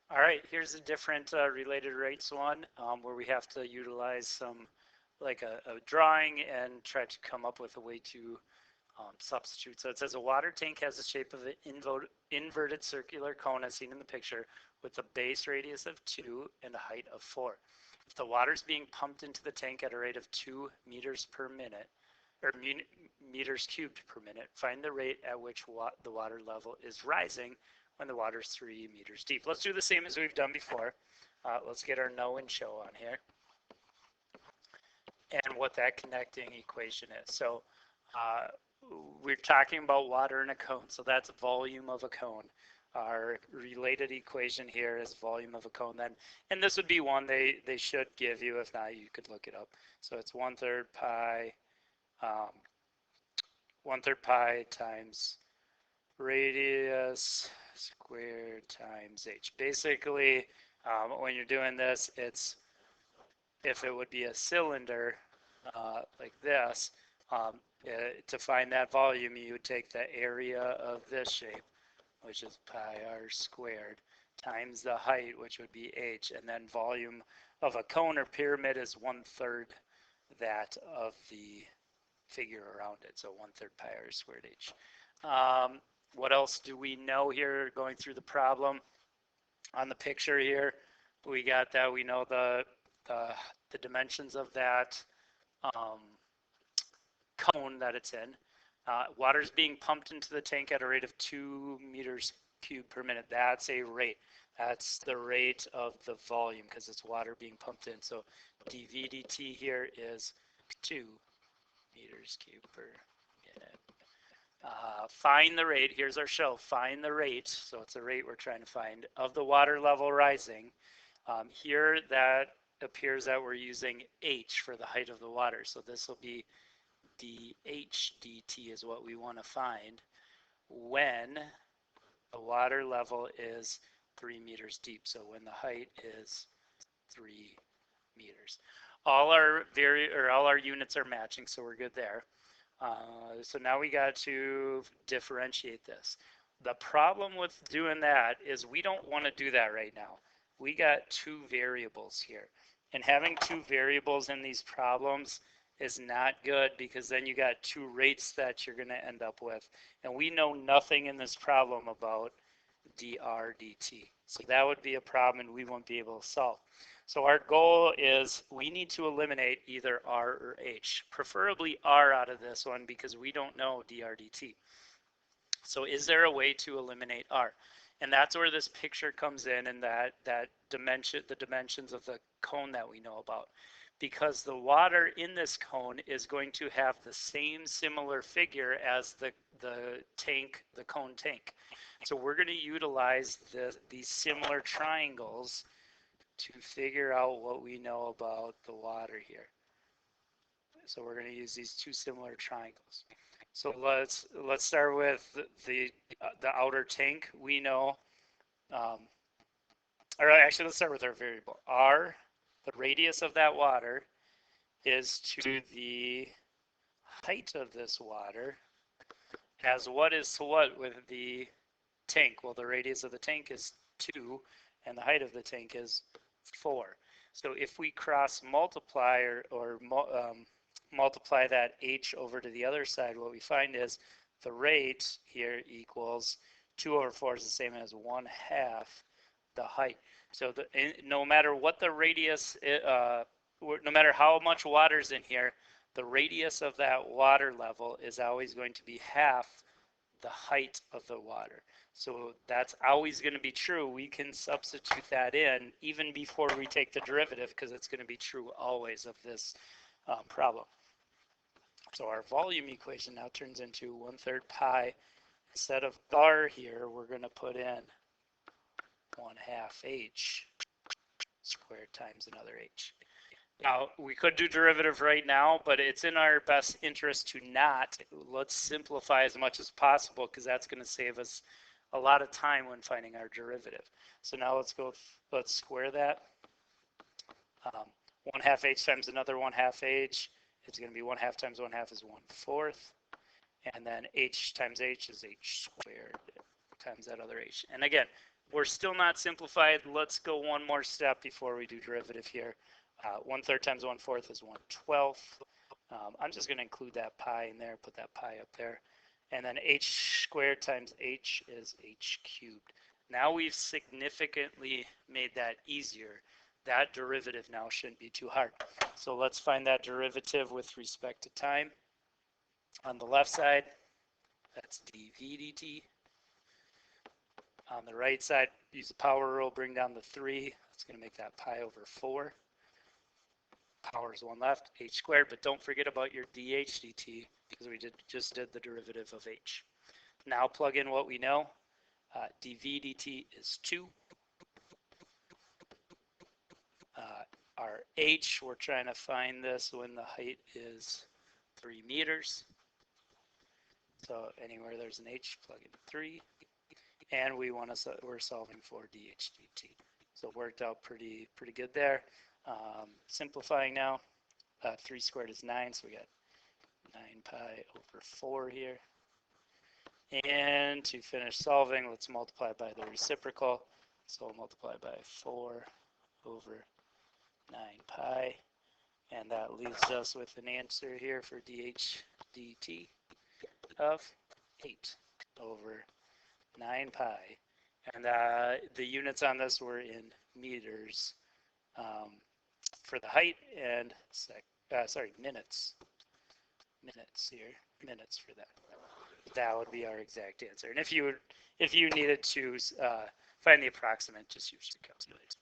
All right, here's a different related rates one where we have to utilize some like a drawing and try to come up with a way to substitute. So it says a water tank has the shape of an inverted circular cone as seen in the picture with a base radius of 2 and a height of 4. If the water is being pumped into the tank at a rate of 2 meters per minute, or meters cubed per minute, find the rate at which the water level is rising when the water is 3 meters deep. Let's do the same as we've done before. Let's get our know and show on here and what that connecting equation is. So uh, we're talking about water in a cone, so that's volume of a cone. Our related equation here is volume of a cone then, and this would be one they should give you. If not, you could look it up. So it's 1/3 pi, um, 1/3 pi times radius squared times h. Basically, when you're doing this, it's if it would be a cylinder like this, to find that volume, you would take the area of this shape, which is pi r squared, times the height, which would be h, and then volume of a cone or pyramid is 1/3 that of the figure around it, so 1/3 pi r squared h. What else do we know here going through the problem? On the picture here, we got that we know the, the dimensions of that um, cone that it's in. Water is being pumped into the tank at a rate of 2 meters cubed per minute. That's a rate. That's the rate of the volume because it's water being pumped in. So dV dt here is 2 meters cubed per minute. Find the rate. Here's our show. Find the rate. So it's a rate we're trying to find of the water level rising. Here that appears that we're using h for the height of the water. So this will be dH dt is what we want to find when the water level is 3 meters deep. So when the height is 3 meters. All our units are matching, so we're good there. So now we got to differentiate this. The problem with doing that is we don't want to do that right now. We got two variables here. And having two variables in these problems is not good because then you got two rates that you're going to end up with. And we know nothing in this problem about dr dt. So that would be a problem and we won't be able to solve. So our goal is we need to eliminate either r or h, preferably r out of this one because we don't know dr dt. So is there a way to eliminate r? And that's where this picture comes in and that dimension, the dimensions of the cone that we know about. Because the water in this cone is going to have the same similar figure as the tank, the cone tank. So we're going to utilize these similar triangles to figure out what we know about the water here. So we're going to use these two similar triangles. So let's start with the outer tank. We know, or actually let's start with our variable. R, the radius of that water, is to the height of this water as what is to what with the tank? Well, the radius of the tank is 2 and the height of the tank is 4. So if we cross multiply or multiply that h over to the other side, what we find is the rate here equals 2 over 4 is the same as 1/2 the height. So no matter what the radius, no matter how much water's in here, the radius of that water level is always going to be half the height of the water. So that's always going to be true. We can substitute that in even before we take the derivative because it's going to be true always of this problem. So our volume equation now turns into 1/3 pi. Instead of bar here, we're going to put in 1/2 h squared times another h. Now, we could do derivative right now, but it's in our best interest to not. Let's simplify as much as possible because that's going to save us a lot of time when finding our derivative. So now let's square that. 1/2 h times another 1/2 h is going to be 1/2 times 1/2 is 1/4. And then h times h is h squared times that other h. And again, we're still not simplified. Let's go one more step before we do derivative here. 1/3 times 1/4 is 1/12. I'm just going to include that pi in there, put that pi up there. And then h squared times h is h cubed. Now we've significantly made that easier. That derivative now shouldn't be too hard. So let's find that derivative with respect to time. On the left side, that's dv dt. On the right side, use the power rule, bring down the 3. That's going to make that pi over 4. Power is 1 left, h squared, but don't forget about your dh dt because we just did the derivative of h. Now plug in what we know. dv dt is 2. Our h, we're trying to find this when the height is 3 meters. So anywhere there's an h, plug in 3. And we're solving for dh dt. So it worked out pretty good there. Simplifying now, 3 squared is 9, so we got 9 pi over 4 here. And to finish solving, let's multiply by the reciprocal. So we'll multiply by 4 over 9 pi. And that leaves us with an answer here for dh dt of 8 over 9 pi. And the units on this were in meters for the height and minutes. Minutes for that. That would be our exact answer. And if you needed to find the approximate, just use the calculator.